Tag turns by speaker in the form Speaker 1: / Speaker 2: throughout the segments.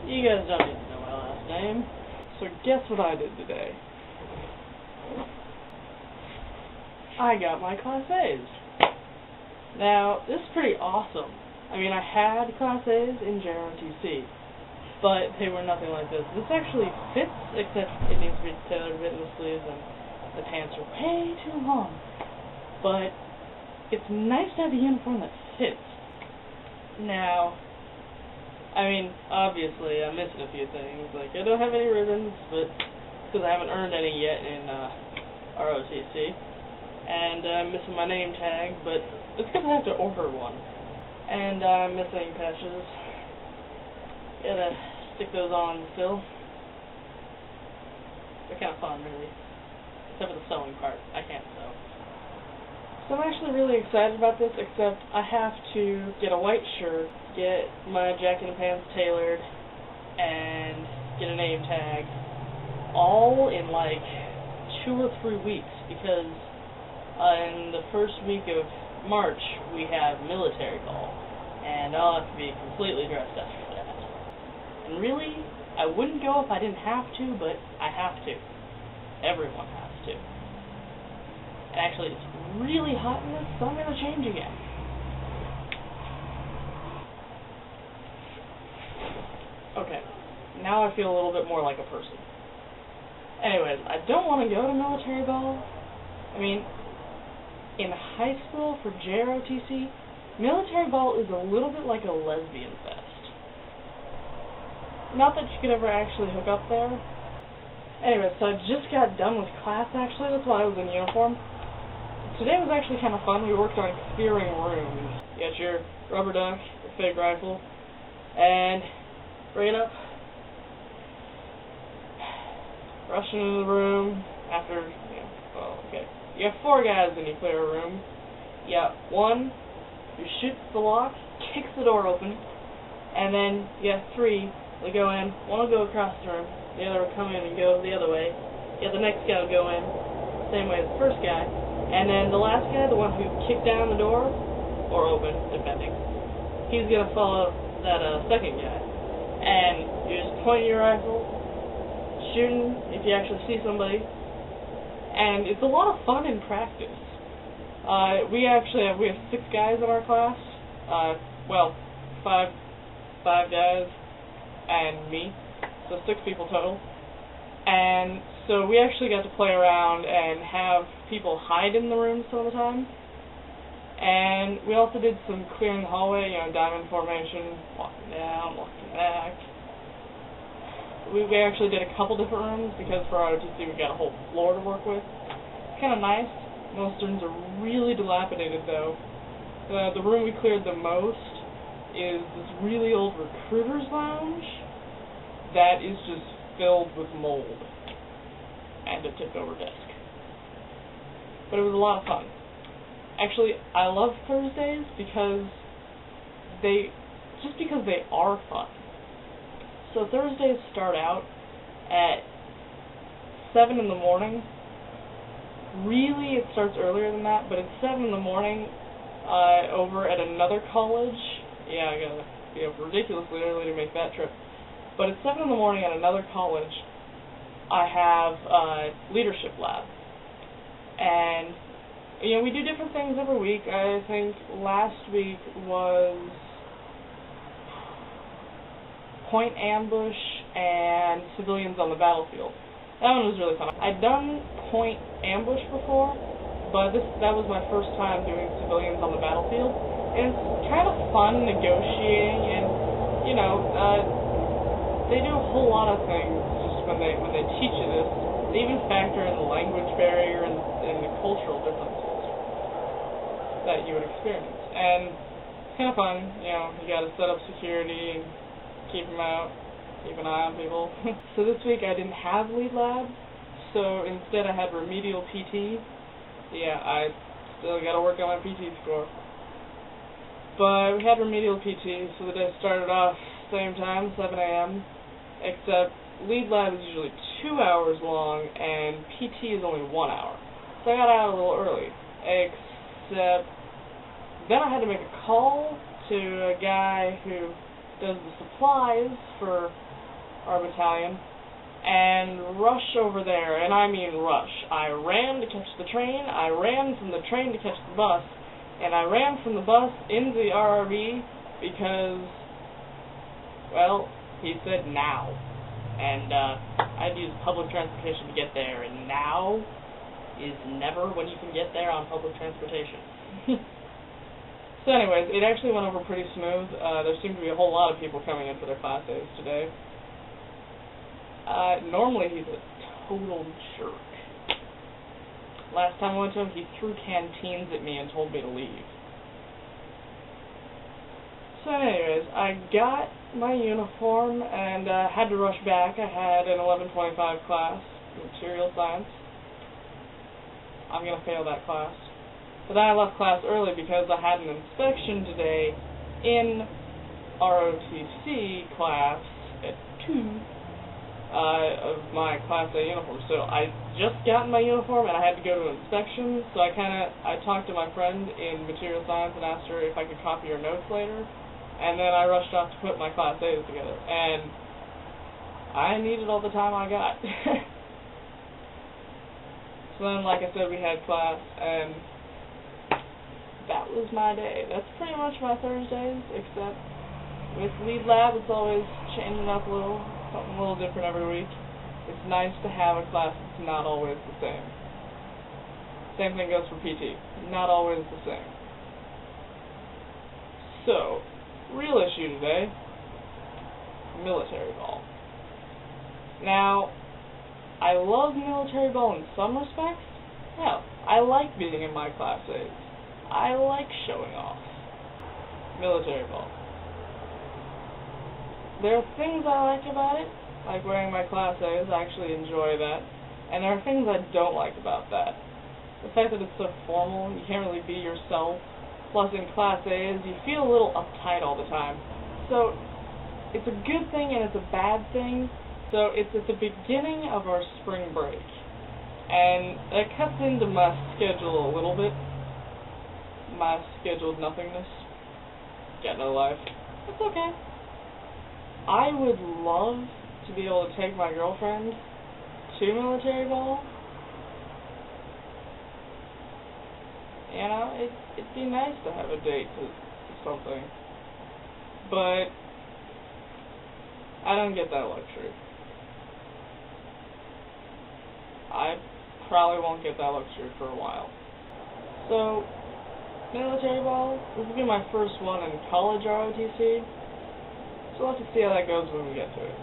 Speaker 1: You guys don't need to know my last name. So guess what I did today? I got my Class A's. Now, this is pretty awesome. I mean, I had Class A's in JROTC, but they were nothing like this. This actually fits, except it needs to be tailored a bit in the sleeves, and the pants are way too long. But it's nice to have a uniform that fits. Now, I mean, obviously, I'm missing a few things. Like, I don't have any ribbons, but because I haven't earned any yet in ROTC. And I'm missing my name tag, but it's because I have to order one. And I'm missing patches. Gotta stick those on still. They're kind of fun, really. Except for the sewing part. I can't sew. So I'm actually really excited about this, except I have to get a white shirt, get my jacket and pants tailored, and get a name tag, all in like 2 or 3 weeks, because in the first week of March we have military ball, and I'll have to be completely dressed up for that. And really, I wouldn't go if I didn't have to, but I have to. Everyone has to. And actually, it's really hot in this, so I'm going to change again. Okay, now I feel a little bit more like a person. Anyways, I don't want to go to military ball. I mean, in high school for JROTC, military ball is a little bit like a lesbian fest. Not that you could ever actually hook up there. Anyway, so I just got done with class, actually. That's why I was in uniform. Today was actually kind of fun. We worked on clearing rooms. You got your rubber duck, your fake rifle, and bring it up. Rush into the room after, you have 4 guys when you clear a room. You got 1 who shoots the lock, kicks the door open, and then you have 3 that go in. 1 will go across the room, the other will come in and go the other way. Yeah, the next guy will go in, same way as the first guy. And then the last guy, the one who kicked down the door, or open, depending, he's going to follow that second guy. And you just point your rifle, shooting if you actually see somebody. And it's a lot of fun in practice. We have 6 guys in our class. Well, 5 guys and me, so 6 people total. And so we actually got to play around and have people hide in the room some of the time. And we also did some clearing the hallway, diamond formation, walking down, walking back. We actually did a couple different rooms because for ROTC we got a whole floor to work with. It's kind of nice. Most rooms are really dilapidated though. The room we cleared the most is this really old recruiter's lounge that is just filled with mold and a tipped over desk. But it was a lot of fun. Actually, I love Thursdays because they are fun. So Thursdays start out at 7 in the morning. Really, it starts earlier than that, but it's 7 in the morning over at another college. Yeah, I gotta be up ridiculously early to make that trip. But at 7 in the morning at another college, I have a leadership lab. And, we do different things every week. I think last week was point ambush and civilians on the battlefield. That one was really fun. I'd done point ambush before, but that was my first time doing civilians on the battlefield. And it's kind of fun negotiating, and, they do a whole lot of things just when they teach you this. They even factor in the language barrier and the cultural differences that you would experience. And it's kind of fun, you gotta set up security and keep them out, keep an eye on people. So this week I didn't have lead lab, so instead I had remedial PT. Yeah, I still gotta work on my PT score. But we had remedial PT, so the day started off same time, 7 a.m., except lead lab is usually 2 hours long, and PT is only 1 hour. So I got out a little early, except then I had to make a call to a guy who does the supplies for our battalion, and rush over there, and I mean rush. I ran to catch the train, I ran from the train to catch the bus, and I ran from the bus into the RRB because, well, he said now. And I had to use public transportation to get there, and now is never when you can get there on public transportation. So anyways, it actually went over pretty smooth. There seemed to be a whole lot of people coming in for their Class A's today. Normally he's a total jerk. Last time I went to him, he threw canteens at me and told me to leave. So anyways, I got my uniform and had to rush back. I had an 11:25 class, material science. I'm going to fail that class. But then I left class early because I had an inspection today in ROTC class at 2 of my Class A uniform. So I just got my uniform and I had to go to an inspection, so I talked to my friend in material science and asked her if I could copy her notes later, and then I rushed off to put my Class A's together, and I needed all the time I got. So then, like I said, we had class, and that was my day. That's pretty much my Thursdays, except with lead lab, it's always changing up a little, something a little different every week. It's nice to have a class that's not always the same. Same thing goes for PT. Not always the same. So, real issue today, military ball. Now, I love military ball in some respects. Yeah, I like being in my Class A's. I like showing off. Military ball. There are things I like about it, like wearing my Class A's. I actually enjoy that. And there are things I don't like about that. The fact that it's so formal, you can't really be yourself. Plus, in Class A's, you feel a little uptight all the time. So, it's a good thing and it's a bad thing. So, it's at the beginning of our spring break. And it cuts into my schedule a little bit. My scheduled nothingness. Got no life. It's okay. I would love to be able to take my girlfriend to military ball. You know, it'd be nice to have a date to something. But I don't get that luxury. I probably won't get that luxury for a while. So, military ball, this will be my first one in college ROTC. So we'll have to see how that goes when we get to it.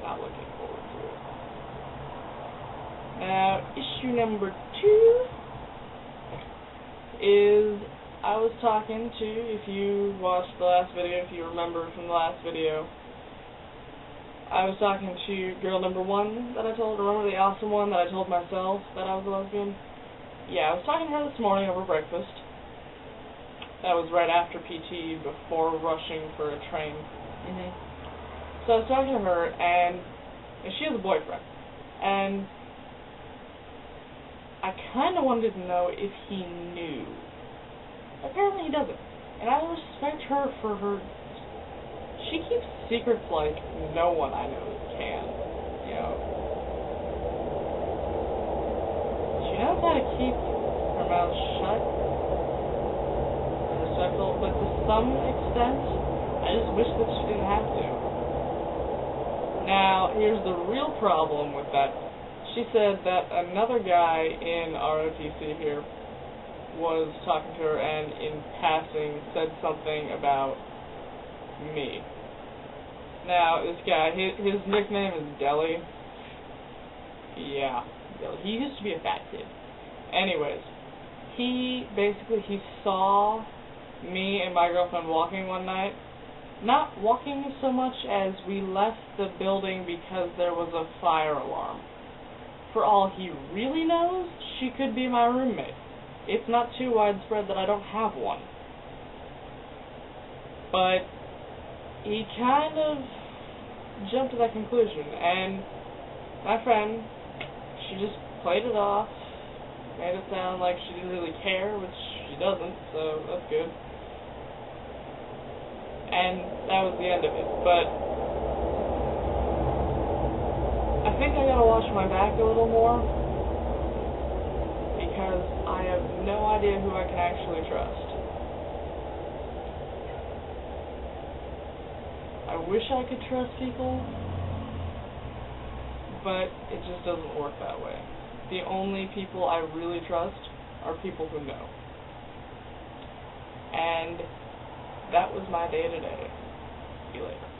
Speaker 1: Not looking forward to it. Now, issue number 2 is, I was talking to, if you watched the last video, if you remember from the last video, I was talking to girl number 1 that I told, remember the awesome one that I told myself that I was a lesbian? Yeah, I was talking to her this morning over breakfast. That was right after PT, before rushing for a train. So I was talking to her, and she has a boyfriend. And I kind of wanted to know if he knew. Apparently he doesn't. And I respect her for her... She keeps secrets like no one I know can. You know. She knows how to keep her mouth shut. Respectful, but to some extent, I just wish that she didn't have to. Now, here's the real problem with that. She said that another guy in ROTC here was talking to her and in passing said something about me. Now, this guy, his nickname is Deli. Yeah, Deli. He used to be a fat kid. Anyways, he saw me and my girlfriend walking one night. Not walking so much as we left the building because there was a fire alarm. For all he really knows, she could be my roommate. It's not too widespread that I don't have one. But he kind of jumped to that conclusion, and my friend, she just played it off, made it sound like she didn't really care, which she doesn't, so that's good. And that was the end of it. But I think I gotta watch my back a little more, because I have no idea who I can actually trust. I wish I could trust people, but it just doesn't work that way. The only people I really trust are people who know. And that was my day today. See you later.